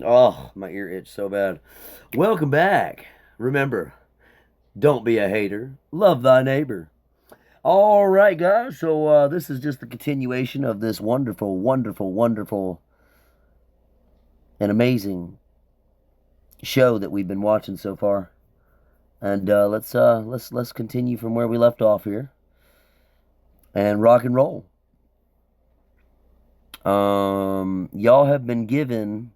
Oh, my ear itch so bad. Welcome back. Remember, don't be a hater. Love thy neighbor. All right, guys. So this is just the continuation of this wonderful, wonderful, wonderful, and amazing show that we've been watching so far. And let's continue from where we left off here and rock and roll. Y'all have been given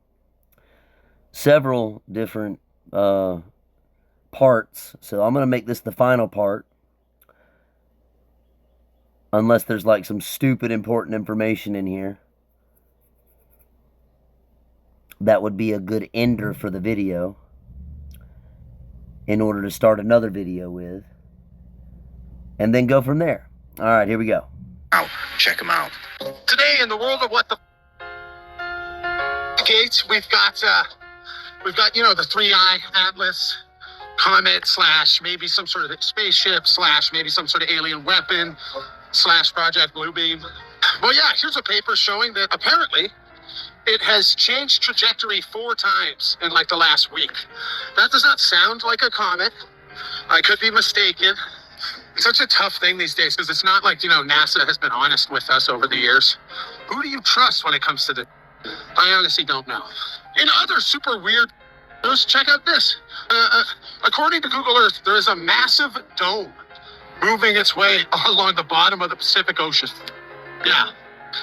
several different parts, so I'm gonna make this the final part, unless there's like some stupid important information in here. That would be a good ender for the video in order to start another video with, and then go from there. All right, here we go. Out. Check them out. Today in the world of what the gates, we've got the 3i Atlas comet slash maybe some sort of spaceship slash maybe some sort of alien weapon slash Project Bluebeam. Well, yeah, here's a paper showing that apparently it has changed trajectory 4 times in like the last week. That does not sound like a comet. I could be mistaken. It's such a tough thing these days because it's not like, NASA has been honest with us over the years. Who do you trust when it comes to the... I honestly don't know. In other super weird news, check out this. According to Google Earth, there is a massive dome moving its way along the bottom of the Pacific Ocean. Yeah.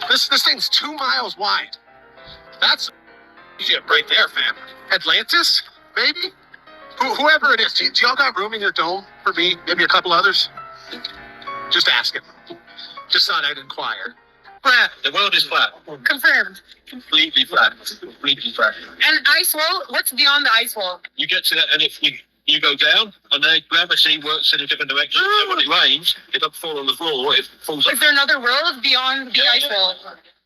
This thing's 2 miles wide. That's shit right there, fam. Atlantis, maybe? Whoever it is, do y'all got room in your dome for me? Maybe a couple others? Just asking. Just thought I'd inquire. Flat. The world is flat. Confirmed. Completely flat. Completely flat. And ice wall? What's beyond the ice wall? You get to that, and if you go down, and then gravity works in a different direction. So when it rains, it doesn't fall on the floor. It falls up. Is there another world beyond the ice wall?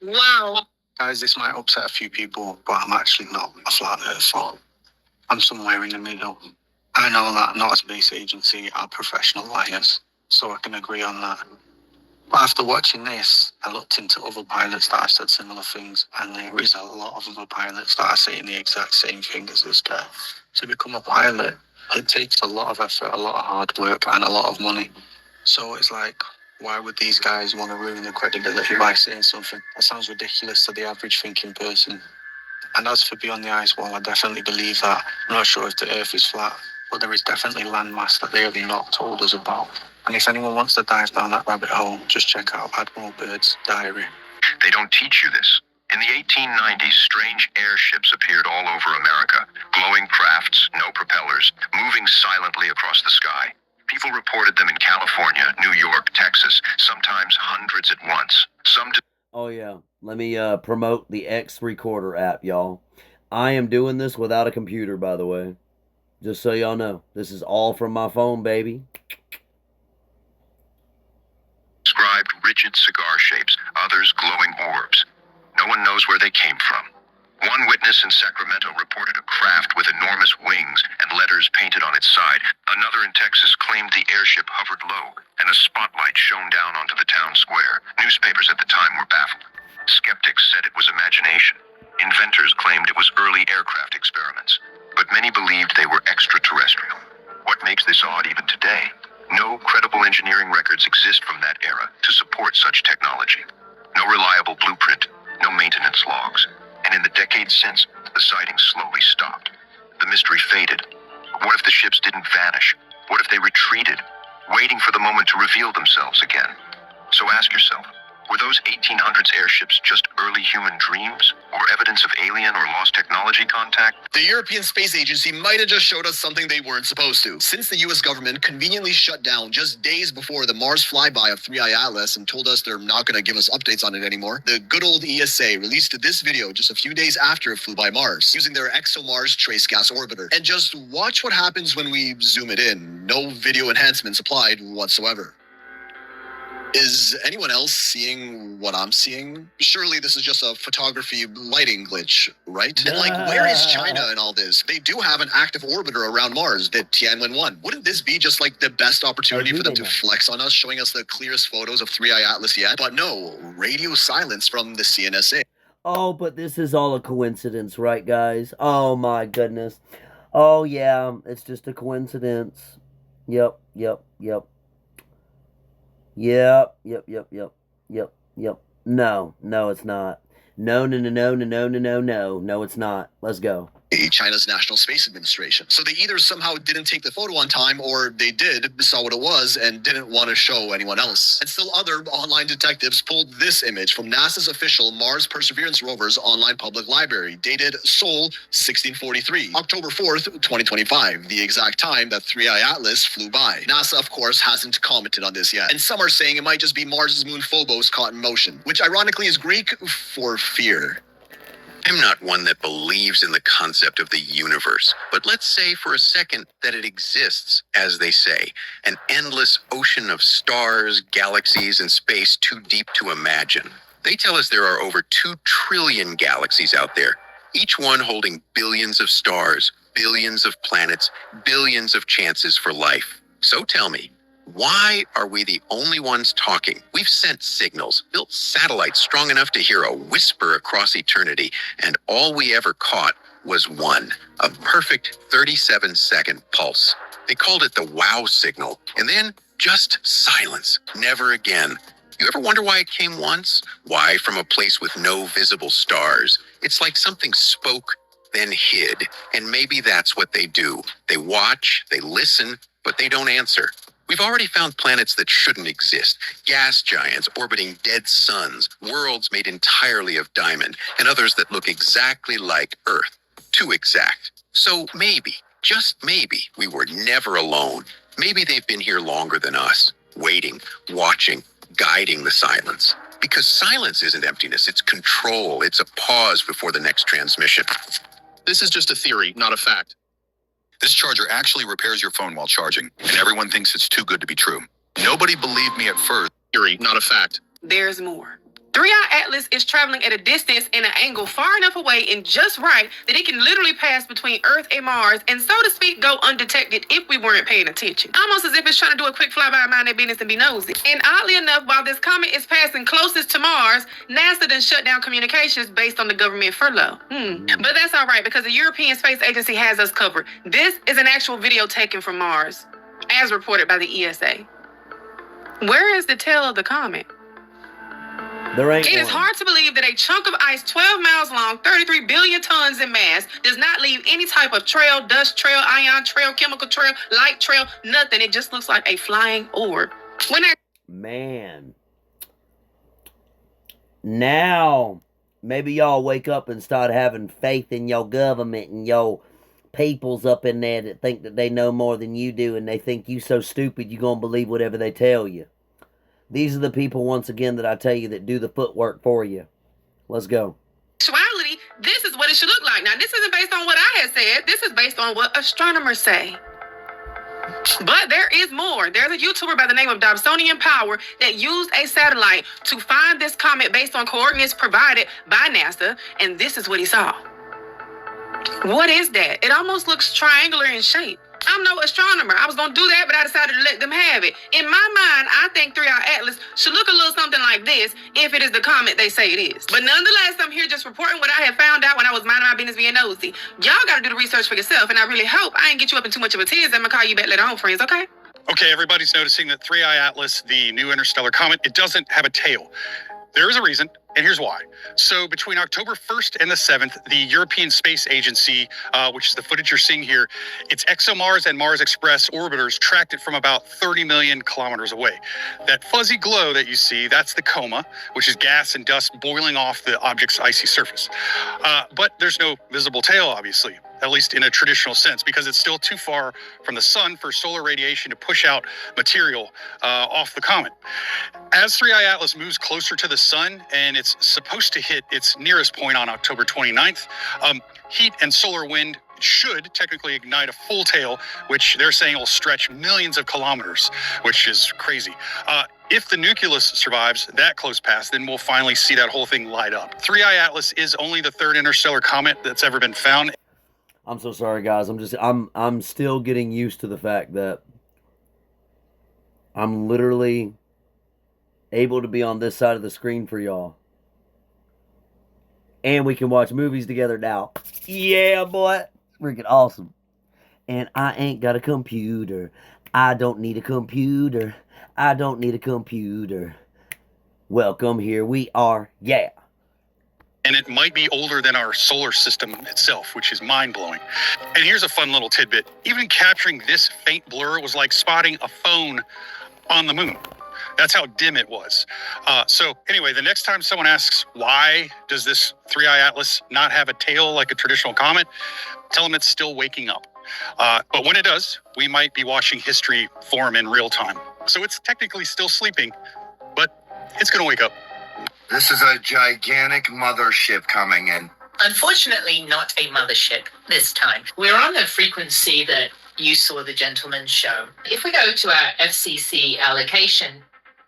Wow. Guys, this might upset a few people, but I'm actually not a flat earther. I'm somewhere in the middle. I know that not a space agency are professional liars, so I can agree on that. But after watching this, I looked into other pilots that have said similar things, and there is a lot of other pilots that are saying the exact same thing as this guy. To become a pilot, it takes a lot of effort, a lot of hard work, and a lot of money. So it's like, why would these guys want to ruin the credibility by saying something that sounds ridiculous to the average thinking person? And as for beyond the ice wall, I definitely believe that. I'm not sure if the Earth is flat, but there is definitely landmass that they have not told us about. And if anyone wants to dive down that rabbit hole, just check out Admiral Byrd's diary. They don't teach you this. In the 1890s, strange airships appeared all over America. Glowing crafts, no propellers, moving silently across the sky. People reported them in California, New York, Texas, sometimes hundreds at once. Oh yeah, let me promote the X Recorder app, y'all. I am doing this without a computer, by the way. Just so y'all know, this is all from my phone, baby. Described rigid cigar shapes, others glowing orbs. No one knows where they came from. One witness in Sacramento reported a craft with enormous wings and letters painted on its side. Another in Texas claimed the airship hovered low and a spotlight shone down onto the town square. Newspapers at the time were baffled. Skeptics said it was imagination. Inventors claimed it was early aircraft experiments. But many believed they were extraterrestrial. What makes this odd even today? No credible engineering records exist from that era to support such technology. No reliable blueprint, no maintenance logs. And in the decades since, the sightings slowly stopped. The mystery faded. What if the ships didn't vanish? What if they retreated, waiting for the moment to reveal themselves again? So ask yourself, were those 1800s airships just early human dreams, or evidence of alien or lost technology contact? The European Space Agency might have just showed us something they weren't supposed to, since the US government conveniently shut down just days before the Mars flyby of 3i Atlas and told us they're not going to give us updates on it anymore. The good old ESA released this video just a few days after it flew by Mars, using their ExoMars trace gas orbiter. And just watch what happens when we zoom it in. No video enhancements applied whatsoever. Is anyone else seeing what I'm seeing? Surely this is just a photography lighting glitch, right? And like, where is China in all this? They do have an active orbiter around Mars, the Tianwen-1. Wouldn't this be just like the best opportunity for them to flex on us, showing us the clearest photos of 3i Atlas yet? But no, radio silence from the CNSA. Oh, but this is all a coincidence, right, guys? Oh, my goodness. Oh, yeah, it's just a coincidence. Yep, yep, yep. Yep, yep, yep, yep, yep, yep. No, no, it's not. No, no, no, no, no, no, no, no, no. No, it's not. Let's go. China's National Space Administration. So they either somehow didn't take the photo on time, or they did, saw what it was, and didn't want to show anyone else. And still other online detectives pulled this image from NASA's official Mars Perseverance rover's online public library, dated Seoul 1643, October 4th, 2025, the exact time that 3i Atlas flew by. NASA, of course, hasn't commented on this yet. And some are saying it might just be Mars's moon Phobos caught in motion, which ironically is Greek for fear. I'm not one that believes in the concept of the universe, but let's say for a second that it exists, as they say, an endless ocean of stars, galaxies, and space too deep to imagine. They tell us there are over 2 trillion galaxies out there, each one holding billions of stars, billions of planets, billions of chances for life. So tell me, why are we the only ones talking? We've sent signals, built satellites strong enough to hear a whisper across eternity, and all we ever caught was one, a perfect 37-second pulse. They called it the wow signal, and then just silence, never again. You ever wonder why it came once? Why from a place with no visible stars? It's like something spoke, then hid, and maybe that's what they do. They watch, they listen, but they don't answer. We've already found planets that shouldn't exist, gas giants orbiting dead suns, worlds made entirely of diamond, and others that look exactly like Earth. Too exact. So maybe, just maybe, we were never alone. Maybe they've been here longer than us, waiting, watching, guiding the silence. Because silence isn't emptiness, it's control. It's a pause before the next transmission. This is just a theory, not a fact. This charger actually repairs your phone while charging, and everyone thinks it's too good to be true. Nobody believed me at first. Theory, not a fact. There's more. 3i Atlas is traveling at a distance and an angle far enough away and just right that it can literally pass between Earth and Mars and, so to speak, go undetected if we weren't paying attention. Almost as if it's trying to do a quick flyby, mind their business, and be nosy. And oddly enough, while this comet is passing closest to Mars, NASA done shut down communications based on the government furlough. But that's all right, because the European Space Agency has us covered. This is an actual video taken from Mars, as reported by the ESA. Where is the tail of the comet? There ain't It is one. hard to believe that a chunk of ice 12 miles long, 33 billion tons in mass, does not leave any type of trail, dust trail, ion trail, chemical trail, light trail, nothing. It just looks like a flying orb. When I Man. Now, maybe y'all wake up and start having faith in your government and your peoples up in there that think that they know more than you do, and they think you so stupid you're going to believe whatever they tell you. These are the people, once again, that I tell you that do the footwork for you. Let's go. actuality, this is what it should look like. Now, this isn't based on what I had said. This is based on what astronomers say. But there is more. There's a YouTuber by the name of Dobsonian Power that used a satellite to find this comet based on coordinates provided by NASA, and this is what he saw. What is that? It almost looks triangular in shape. I'm no astronomer. I was going to do that, but I decided to let them have it. In my mind, I think 3i Atlas should look a little something like this if it is the comet they say it is. But nonetheless, I'm here just reporting what I had found out when I was minding my business being nosy. Y'all got to do the research for yourself, and I really hope I ain't get you up in too much of a tears. I'm going to call you back later on, friends, okay? Okay, everybody's noticing that 3i Atlas, the new interstellar comet, it doesn't have a tail. There is a reason, and here's why. So between October 1st and the 7th, the European Space Agency, which is the footage you're seeing here, its ExoMars and Mars Express orbiters tracked it from about 30 million kilometers away. That fuzzy glow that you see, that's the coma, which is gas and dust boiling off the object's icy surface. But there's no visible tail, obviously, at least in a traditional sense, because it's still too far from the sun for solar radiation to push out material off the comet. As 3i Atlas moves closer to the sun, and it's supposed to hit its nearest point on October 29th, heat and solar wind should technically ignite a full tail, which they're saying will stretch millions of kilometers, which is crazy. If the nucleus survives that close pass, then we'll finally see that whole thing light up. 3i Atlas is only the third interstellar comet that's ever been found. I'm so sorry, guys. I'm still getting used to the fact that I'm literally able to be on this side of the screen for y'all. And we can watch movies together now. Yeah, boy. Freaking awesome. And I ain't got a computer. I don't need a computer. I don't need a computer. Welcome, here we are. Yeah. And it might be older than our solar system itself, which is mind-blowing. And here's a fun little tidbit. Even capturing this faint blur was like spotting a phone on the moon. That's how dim it was. So anyway, the next time someone asks, why does this 3i Atlas not have a tail like a traditional comet, tell them it's still waking up. But when it does, we might be watching history form in real time. So it's technically still sleeping, but it's going to wake up. This is a gigantic mothership coming in. Unfortunately, not a mothership this time. We're on the frequency that you saw the gentleman show. If we go to our FCC allocation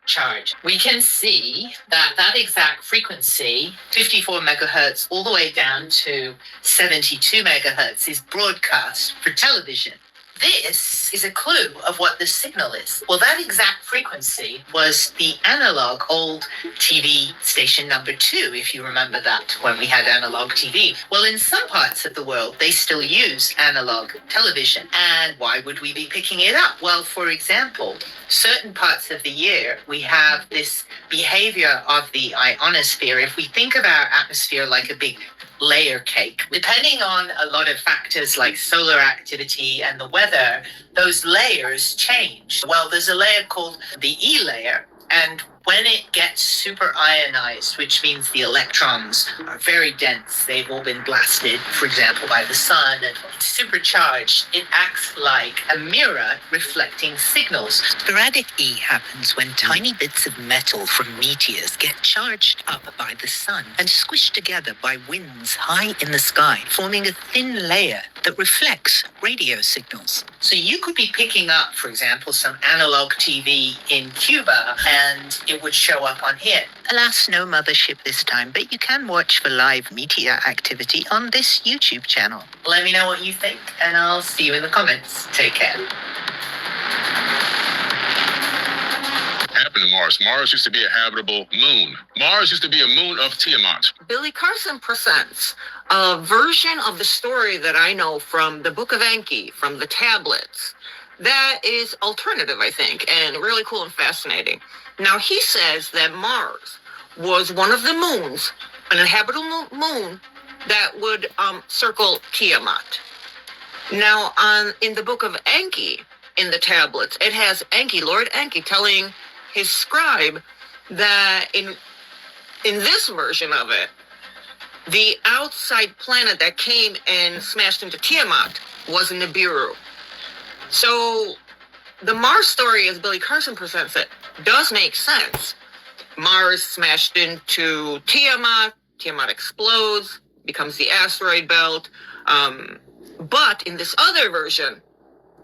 chart, we can see that that exact frequency, 54 megahertz all the way down to 72 megahertz, is broadcast for television. This is a clue of what the signal is. Well, that exact frequency was the analog old TV station number 2, if you remember that, when we had analog TV. Well, in some parts of the world, they still use analog television. And why would we be picking it up? Well, for example, certain parts of the year, we have this behavior of the ionosphere. If we think of our atmosphere like a big layer cake, depending on a lot of factors like solar activity and the weather, those layers change. Well, there's a layer called the E layer, and when it gets super ionized, which means the electrons are very dense, they've all been blasted, for example, by the sun, and it's supercharged, it acts like a mirror reflecting signals. Sporadic E happens when tiny bits of metal from meteors get charged up by the sun and squished together by winds high in the sky, forming a thin layer that reflects radio signals. So you could be picking up, for example, some analog TV in Cuba, and it would show up on here. Alas, no mothership this time, but you can watch for live meteor activity on this YouTube channel. Let me know what you think, and I'll see you in the comments. Take care. Happened to Mars. Mars used to be a habitable moon. Mars used to be a moon of Tiamat. Billy Carson presents a version of the story that I know from the Book of Enki, from the tablets. That is alternative, I think, and really cool and fascinating. Now, he says that Mars was one of the moons, an inhabitable moon, that would circle Tiamat. Now, in the Book of Enki, in the tablets, it has Enki, Lord Enki, telling his scribe that in this version of it, the outside planet that came and smashed into Tiamat was Nibiru. So the Mars story, as Billy Carson presents it, does make sense. Mars smashed into Tiamat, Tiamat explodes, becomes the asteroid belt. But in this other version,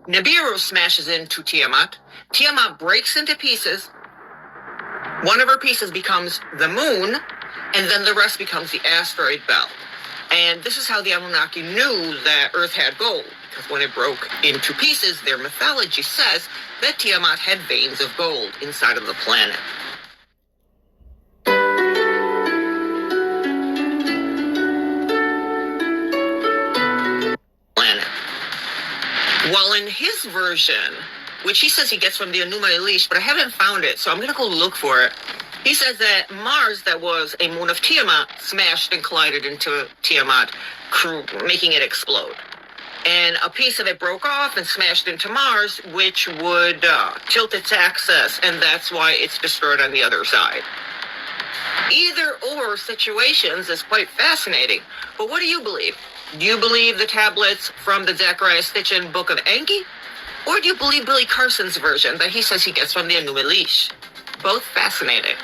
Nibiru smashes into Tiamat, Tiamat breaks into pieces, one of her pieces becomes the moon, and then the rest becomes the asteroid belt. And this is how the Anunnaki knew that Earth had gold, because when it broke into pieces, their mythology says that Tiamat had veins of gold inside of the planet. Well, in his version, which he says he gets from the Enuma Elish, but I haven't found it, so I'm going to go look for it. He says that Mars, that was a moon of Tiamat, smashed and collided into Tiamat, making it explode. And a piece of it broke off and smashed into Mars, which would tilt its axis, and that's why it's destroyed on the other side. Either or situations is quite fascinating. But what do you believe? Do you believe the tablets from the Zechariah Sitchin Book of Enki? Or do you believe Billy Carson's version that he says he gets from the Enuma Elish? Both fascinating.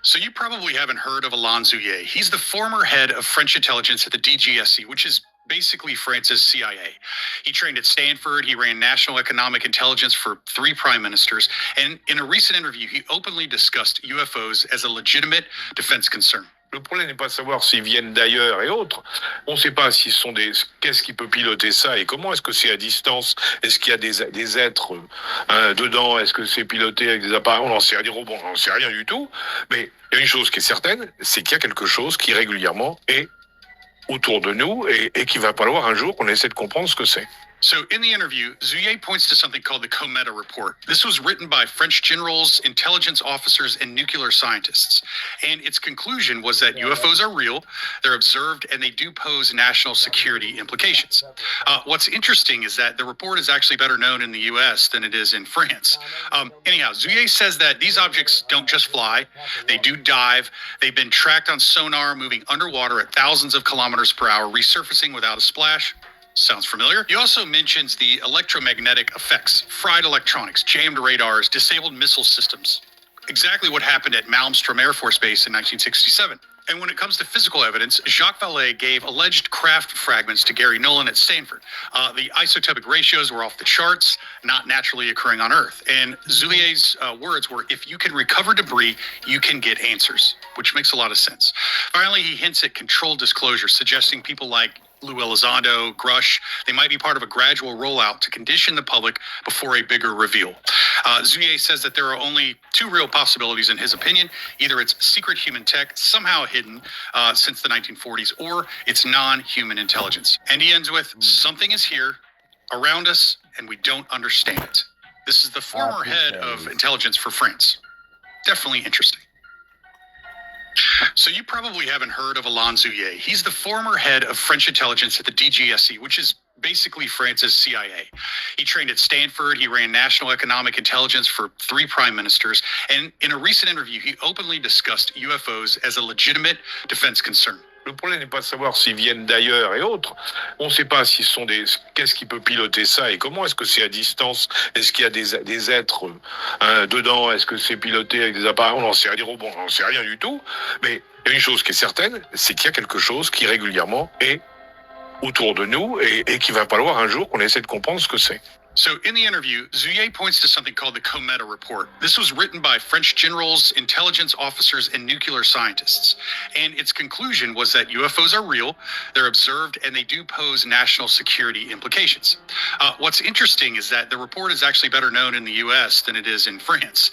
So you probably haven't heard of Alain Zouye. He's the former head of French intelligence at the DGSE, which is basically France's CIA. He trained at Stanford. He ran national economic intelligence for 3 prime ministers. And in a recent interview, he openly discussed UFOs as a legitimate defense concern. Le problème n'est pas de savoir s'ils viennent d'ailleurs et autres. On ne sait pas s'ils sont des... Qu'est-ce qui peut piloter ça et comment? Est-ce que c'est à distance? Est-ce qu'il y a des êtres dedans? Est-ce que c'est piloté avec des appareils? On n'en sait rien. On n'en sait rien du tout. Mais il y a une chose qui est certaine, c'est qu'il y a quelque chose qui régulièrement est autour de nous et qu'il va falloir un jour qu'on essaie de comprendre ce que c'est. So in the interview, Zouye points to something called the Cometa Report. This was written by French generals, intelligence officers, and nuclear scientists. And its conclusion was that UFOs are real, they're observed, and they do pose national security implications. What's interesting is that the report is actually better known in the US than it is in France. Anyhow, Zouye says that these objects don't just fly, they do dive. They've been tracked on sonar, moving underwater at thousands of kilometers per hour, resurfacing without a splash. Sounds familiar? He also mentions the electromagnetic effects, fried electronics, jammed radars, disabled missile systems. Exactly what happened at Malmstrom Air Force Base in 1967. And when it comes to physical evidence, Jacques Vallée gave alleged craft fragments to Gary Nolan at Stanford. The isotopic ratios were off the charts, not naturally occurring on Earth. And Zouye's words were, if you can recover debris, you can get answers, which makes a lot of sense. Finally, he hints at controlled disclosure, suggesting people like Lou Elizondo, Grush, they might be part of a gradual rollout to condition the public before a bigger reveal. Zouye says that there are only two real possibilities in his opinion. Either it's secret human tech, somehow hidden since the 1940s, or it's non-human intelligence. And he ends with, something is here, around us, and we don't understand it. This is the former head of intelligence for France. Definitely interesting. So you probably haven't heard of Alain Zouye. He's the former head of French intelligence at the DGSE, which is basically France's CIA. He trained at Stanford. He ran national economic intelligence for 3 prime ministers. And in a recent interview, he openly discussed UFOs as a legitimate defense concern. Le problème n'est pas de savoir s'ils viennent d'ailleurs et autres. On ne sait pas s'ils sont qu'est-ce qui peut piloter ça et comment. Est-ce que c'est à distance? Est-ce qu'il y a des êtres dedans? Est-ce que c'est piloté avec des appareils? On n'en sait rien. Bon, on n'en sait rien du tout. Mais il y a une chose qui est certaine, c'est qu'il y a quelque chose qui régulièrement est autour de nous et qu'il va falloir un jour qu'on essaie de comprendre ce que c'est. So in the interview, Zouye points to something called the Cometa Report. This was written by French generals, intelligence officers, and nuclear scientists. And its conclusion was that UFOs are real, they're observed, and they do pose national security implications. What's interesting is that the report is actually better known in the US than it is in France.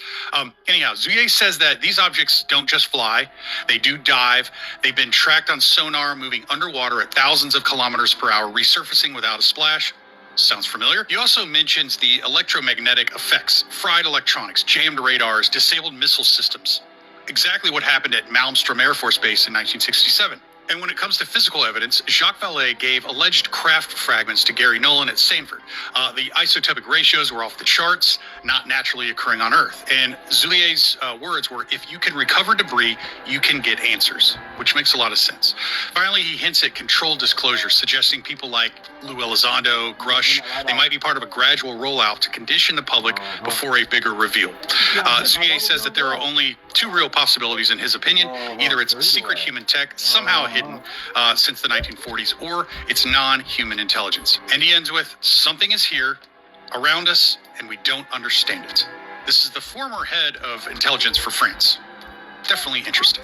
Anyhow, Zouye says that these objects don't just fly, they do dive. They've been tracked on sonar, moving underwater at thousands of kilometers per hour, resurfacing without a splash. Sounds familiar? He also mentions the electromagnetic effects, fried electronics, jammed radars, disabled missile systems. Exactly what happened at Malmstrom Air Force Base in 1967. And when it comes to physical evidence, Jacques Vallée gave alleged craft fragments to Gary Nolan at Stanford. The isotopic ratios were off the charts, not naturally occurring on Earth. And Zouye's words were, if you can recover debris, you can get answers, which makes a lot of sense. Finally, he hints at controlled disclosure, suggesting people like Lou Elizondo, Grush, they might be part of a gradual rollout to condition the public before a bigger reveal. Zouye says that there are only two real possibilities in his opinion. Either it's secret human tech, somehow hidden since the 1940s, or it's non-human intelligence. And he ends with, something is here, around us, and we don't understand it. This is the former head of intelligence for France. Definitely interesting.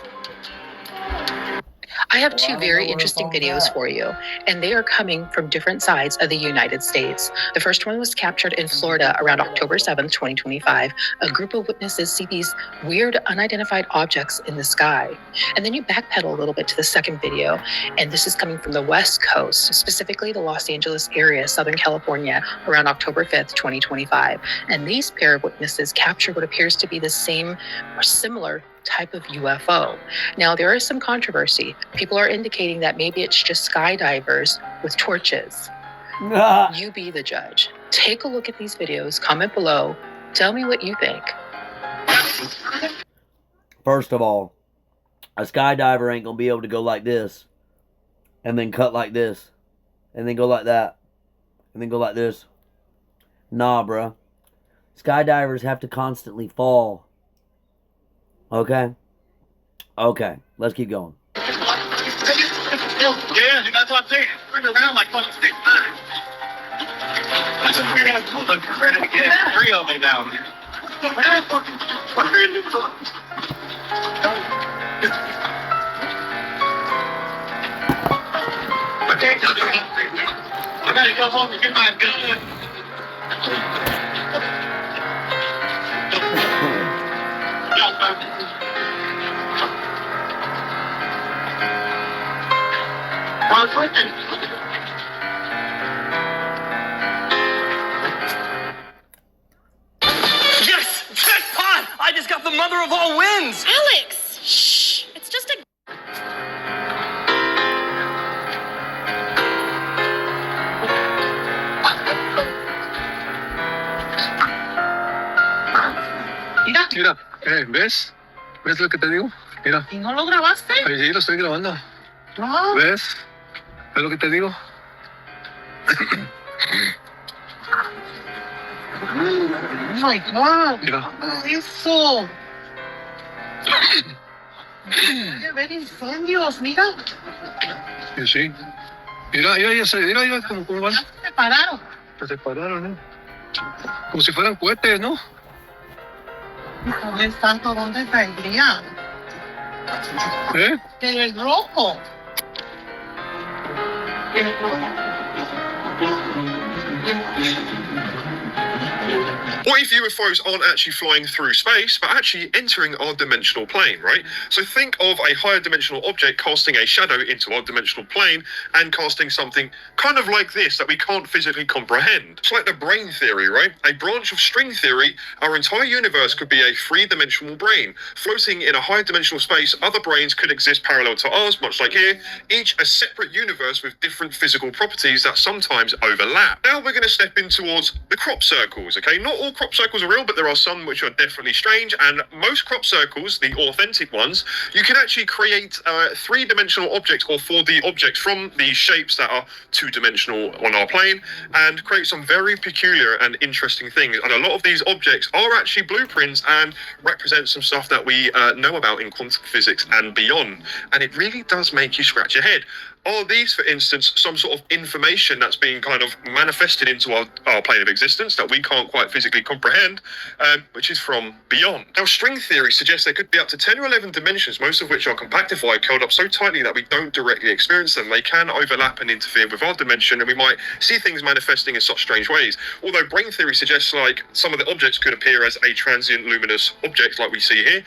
I have 2 very interesting videos for you, and they are coming from different sides of the United States. The first one was captured in Florida around October 7th, 2025. A group of witnesses see these weird unidentified objects in the sky. And then you backpedal a little bit to the second video, and this is coming from the West Coast, specifically the Los Angeles area, Southern California, around October 5th, 2025. And these pair of witnesses capture what appears to be the same or similar type of UFO. Now, there is some controversy. People are indicating that maybe it's just skydivers with torches. You be the judge. Take a look at these videos, comment below, tell me what you think. First of all, a skydiver ain't gonna be able to go like this, and then cut like this, and then go like that, and then go like this. Nah, bruh. Skydivers have to constantly fall. Okay? Okay, let's keep going. Yeah, that's what I'm saying. Turn around like fucking stick. That's what we're gonna do. Look, we're gonna get 3 of them down. I gotta go home and get my gun. Yes! Jackpot! I just got the mother of all wins! Alex, shh. It's just a. Mira, ¿ves? ¿Ves lo que te digo? Mira. ¿Y no lo grabaste? Ay, sí, lo estoy grabando. No. ¿Ves? ¿Ves lo que te digo? Oh my God. Mira. Eso. Voy a ver incendios, mira. Sí, sí. Mira, mira, cómo van. Se pararon. Se separaron, ¿eh? Como si fueran cohetes, ¿no? ¿Dónde están? ¿Dónde caerían? ¿Eh? El rojo. What if UFOs aren't actually flying through space, but actually entering our dimensional plane, right? So think of a higher dimensional object casting a shadow into our dimensional plane and casting something kind of like this that we can't physically comprehend. It's like the brain theory, right? A branch of string theory, our entire universe could be a three-dimensional brain. Floating in a higher dimensional space, other brains could exist parallel to ours, much like here, each a separate universe with different physical properties that sometimes overlap. Now we're going to step in towards the crop circles, okay? Not all crop circles are real, but there are some which are definitely strange, and most crop circles, the authentic ones, you can actually create three-dimensional objects or 4D objects from these shapes that are two-dimensional on our plane, and create some very peculiar and interesting things. And a lot of these objects are actually blueprints and represent some stuff that we know about in quantum physics and beyond. And it really does make you scratch your head. Are these, for instance, some sort of information that's being kind of manifested into our plane of existence that we can't quite physically comprehend, which is from beyond? Now, string theory suggests there could be up to 10 or 11 dimensions, most of which are compactified, curled up so tightly that we don't directly experience them. They can overlap and interfere with our dimension, and we might see things manifesting in such strange ways. Although brain theory suggests like some of the objects could appear as a transient luminous object like we see here,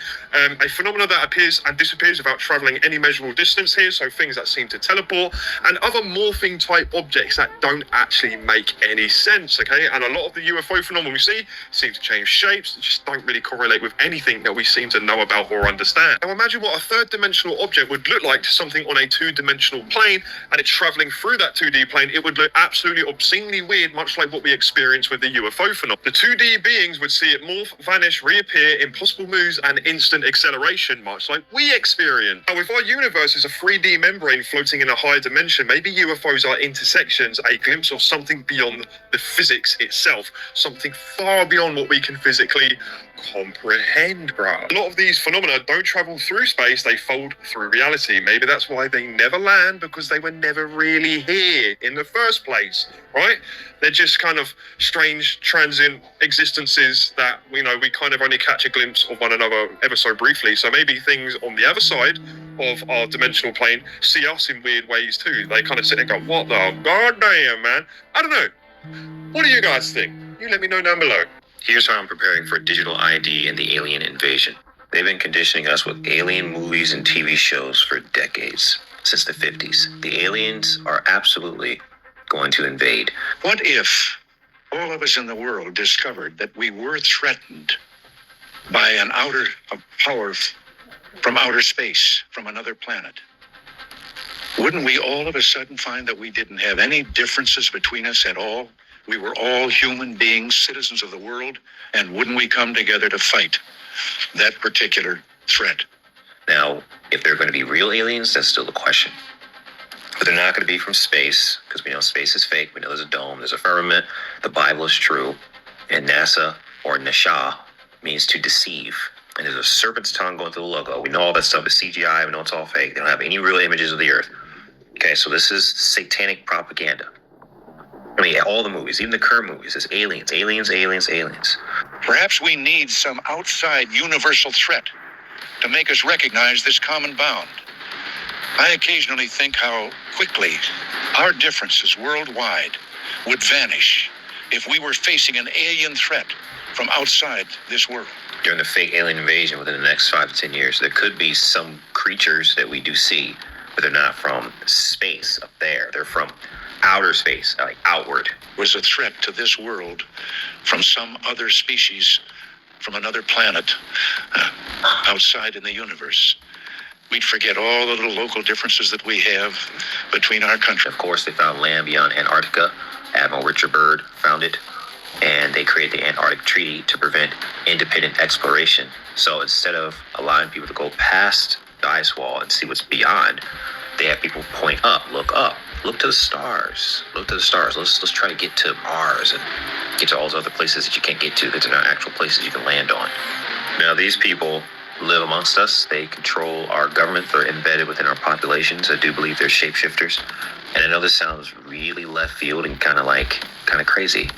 a phenomenon that appears and disappears without traveling any measurable distance here, so things that seem to teleport, and other morphing type objects that don't actually make any sense, okay? And a lot of the UFO phenomena we see seem to change shapes that just don't really correlate with anything that we seem to know about or understand. Now imagine what a third dimensional object would look like to something on a two-dimensional plane, and it's traveling through that 2D plane. It would look absolutely obscenely weird, much like what we experience with the UFO phenomenon. The 2D beings would see it morph, vanish, reappear, impossible moves, and instant acceleration, much like we experience. Now if our universe is a 3D membrane floating in a higher dimension, maybe UFOs are intersections, a glimpse of something beyond the physics itself, something far beyond what we can physically comprehend, bro. A lot of these phenomena don't travel through space, they fold through reality. Maybe that's why they never land, because they were never really here in the first place, right? They're just kind of strange, transient existences that, you know, we kind of only catch a glimpse of one another ever so briefly. So maybe things on the other side of our dimensional plane see us in weird ways too. They kind of sit and go, what the goddamn, man? I don't know. What do you guys think? You let me know down below. Here's how I'm preparing for digital ID and the alien invasion. They've been conditioning us with alien movies and TV shows for decades, since the 50s. The aliens are absolutely going to invade. What if all of us in the world discovered that we were threatened by an power from outer space, from another planet? Wouldn't we all of a sudden find that we didn't have any differences between us at all? We were all human beings, citizens of the world, and wouldn't we come together to fight that particular threat? Now, if they're going to be real aliens, that's still the question. But they're not going to be from space, because we know space is fake. We know there's a dome, there's a firmament. The Bible is true. And NASA, or Nasha, means to deceive. And there's a serpent's tongue going through the logo. We know all that stuff is CGI. We know it's all fake. They don't have any real images of the Earth. Okay, so this is satanic propaganda. I mean, all the movies, even the current movies, it's aliens, aliens, aliens, aliens. Perhaps we need some outside universal threat to make us recognize this common bound. I occasionally think how quickly our differences worldwide would vanish if we were facing an alien threat from outside this world. During the fake alien invasion within the next 5 to 10 years, there could be some creatures that we do see but they're not from space up there. They're from outer space, like outward. Was a threat to this world from some other species, from another planet, outside in the universe. We'd forget all the little local differences that we have between our countries. Of course, they found land beyond Antarctica. Admiral Richard Byrd found it, and they created the Antarctic Treaty to prevent independent exploration. So instead of allowing people to go past the ice wall and see what's beyond, they have people point up, look to the stars, Let's try to get to Mars and get to all those other places that you can't get to because they're not actual places you can land on. Now, these people live amongst us. They control our government. They're embedded within our populations. I do believe they're shapeshifters. And I know this sounds really left field and kind of crazy,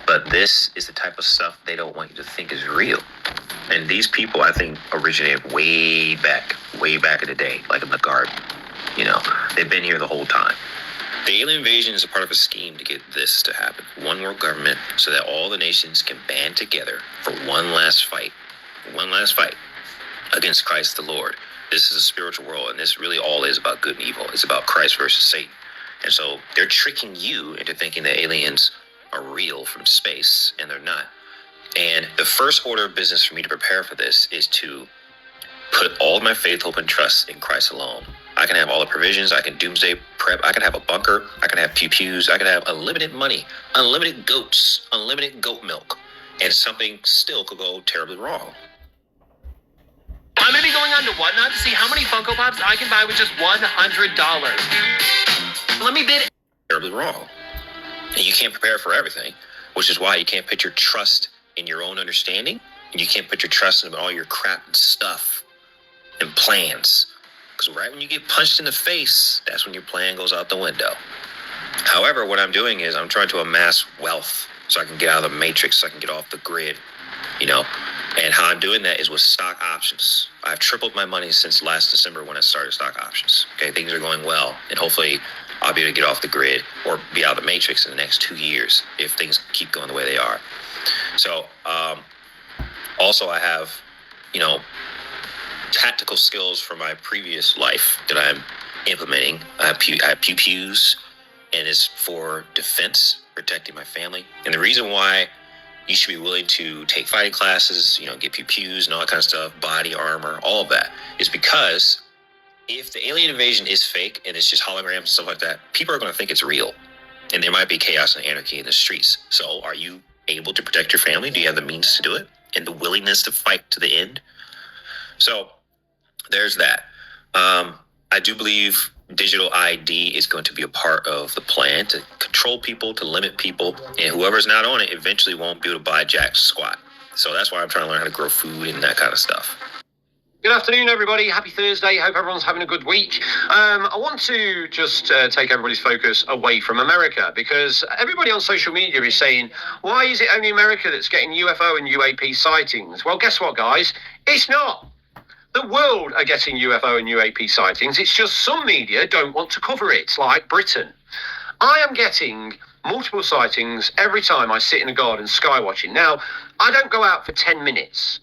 but this is the type of stuff they don't want you to think is real. And these people, I think, originated way back in the day, like in the garden. You know, they've been here the whole time. The alien invasion is a part of a scheme to get this to happen. One world government, so that all the nations can band together for one last fight against Christ the Lord. This is a spiritual world, and this really all is about good and evil. It's about Christ versus Satan. And so they're tricking you into thinking that aliens are real from space, and they're not. And the first order of business for me to prepare for this is to put all of my faith, hope, and trust in Christ alone. I can have all the provisions. I can doomsday prep. I can have a bunker. I can have pew-pews. I can have unlimited money, unlimited goats, unlimited goat milk. And something still could go terribly wrong. I'm going to be going on to Whatnot to see how many Funko Pops I can buy with just $100. Let me bid. Terribly wrong. And you can't prepare for everything, which is why you can't put your trust in your own understanding, and you can't put your trust in all your crap and stuff and plans. Because right when you get punched in the face, that's when your plan goes out the window. However, what I'm doing is I'm trying to amass wealth so I can get out of the matrix, so I can get off the grid, you know. And how I'm doing that is with stock options. I've tripled my money since last December when I started stock options. Okay, things are going well, and hopefully I'll be able to get off the grid or be out of the matrix in the next 2 years if things keep going the way they are. So, also I have, you know, tactical skills from my previous life that I'm implementing. I have pew-pews, and it's for defense, protecting my family. And the reason why you should be willing to take fighting classes, you know, get pew-pews and all that kind of stuff, body armor, all of that, is because if the alien invasion is fake and it's just holograms and stuff like that, people are going to think it's real. And there might be chaos and anarchy in the streets. So are you able to protect your family? Do you have the means to do it? And the willingness to fight to the end? So there's that. I do believe digital ID is going to be a part of the plan to control people, to limit people, and whoever's not on it eventually won't be able to buy jack squat. So that's why I'm trying to learn how to grow food and that kind of stuff. Good afternoon, everybody. Happy Thursday. Hope everyone's having a good week. I want to just take everybody's focus away from America, because everybody on social media is saying, why is it only America that's getting UFO and UAP sightings? Well, guess what, guys? It's not. The world are getting UFO and UAP sightings. It's just some media don't want to cover it, like Britain. I am getting multiple sightings every time I sit in a garden sky watching. Now, I don't go out for 10 minutes.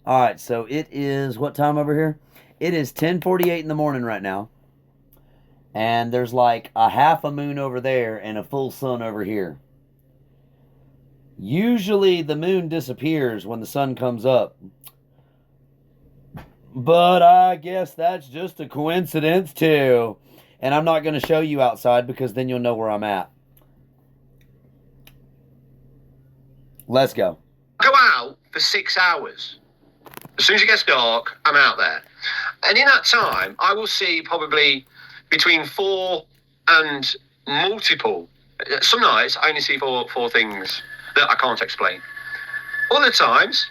All right, so it is, what time over here? It is 10:48 in the morning right now. And there's like a half a moon over there and a full sun over here. Usually the moon disappears when the sun comes up. But I guess that's just a coincidence too. And I'm not going to show you outside because then you'll know where I'm at. Let's go. Go out for 6 hours. As soon as it gets dark, I'm out there. And in that time, I will see probably between 4 and multiple. Some nights, I only see four things that I can't explain. Other times,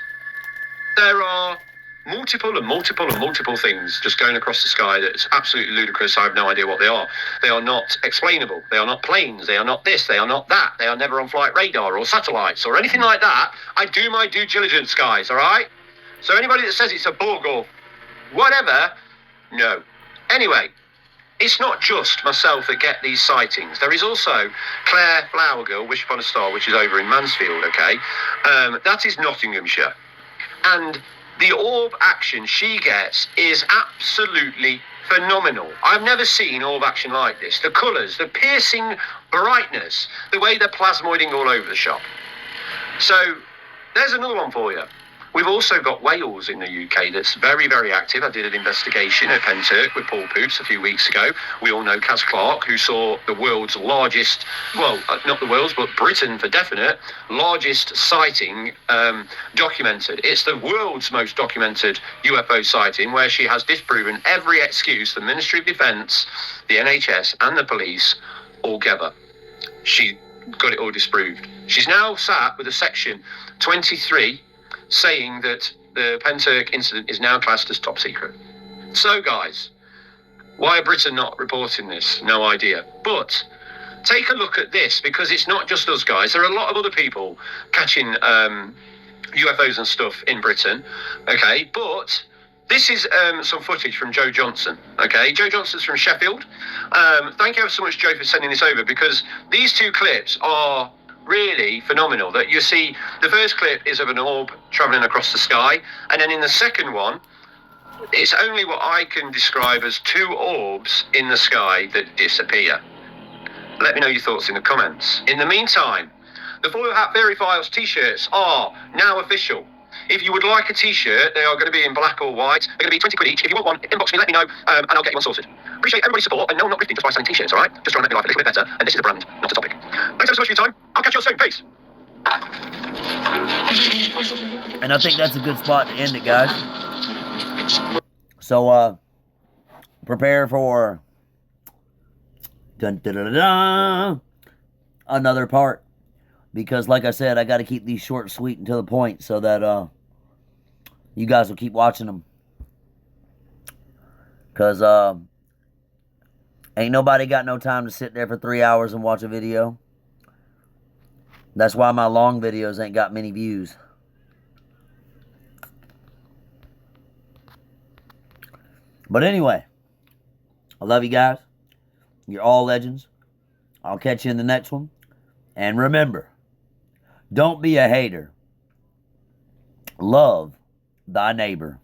there are multiple things just going across the sky that's absolutely ludicrous. I have no idea what they are. They are not explainable. They are not planes. They are not this. They are not that. They are never on flight radar or satellites or anything like that. I do my due diligence, guys, all right? So anybody that says it's a bug or whatever, no. Anyway, it's not just myself that get these sightings. There is also Claire Flowergirl, Wish Upon a Star, which is over in Mansfield, okay? That is Nottinghamshire. And the orb action she gets is absolutely phenomenal. I've never seen orb action like this. The colours, the piercing brightness, the way they're plasmoiding all over the shop. So there's another one for you. We've also got Wales in the UK that's very, very active. I did an investigation at Penturk with Paul Poots a few weeks ago. We all know Kaz Clark, who saw the world's largest, well, not the world's, but Britain for definite, largest sighting documented. It's the world's most documented UFO sighting, where she has disproven every excuse the Ministry of Defence, the NHS and the police all gather. She got it all disproved. She's now sat with a section 23 saying that the Penturk incident is now classed as top secret. So, guys, why are Britain not reporting this? No idea. But take a look at this, because it's not just us, guys. There are a lot of other people catching UFOs and stuff in Britain, okay? But this is some footage from Joe Johnson, okay? Joe Johnson's from Sheffield. Thank you ever so much, Joe, for sending this over, because these two clips are really phenomenal. That you see, the first clip is of an orb traveling across the sky, and then in the second one, it's only what I can describe as two orbs in the sky that disappear. Let me know your thoughts in the comments. In the meantime, the Foil Hat Fairy Files t-shirts are now official. If you would like a t-shirt, they are going to be in black or white. They're going to be 20 quid each. If you want one, inbox me, let me know, and I'll get you one sorted. Appreciate everybody's support, and no, I'm not grifting just by selling t-shirts, all right? Just trying to make my life a little bit better, and this is a brand, not a topic. Thanks ever so much for your time. I'll catch you all soon. Peace. And I think that's a good spot to end it, guys. So, prepare for dun, dun, dun, dun, dun, another part. Because, like I said, I got to keep these short and sweet and to the point so that you guys will keep watching them. Because ain't nobody got no time to sit there for 3 hours and watch a video. That's why my long videos ain't got many views. But anyway, I love you guys. You're all legends. I'll catch you in the next one. And remember, don't be a hater. Love thy neighbor.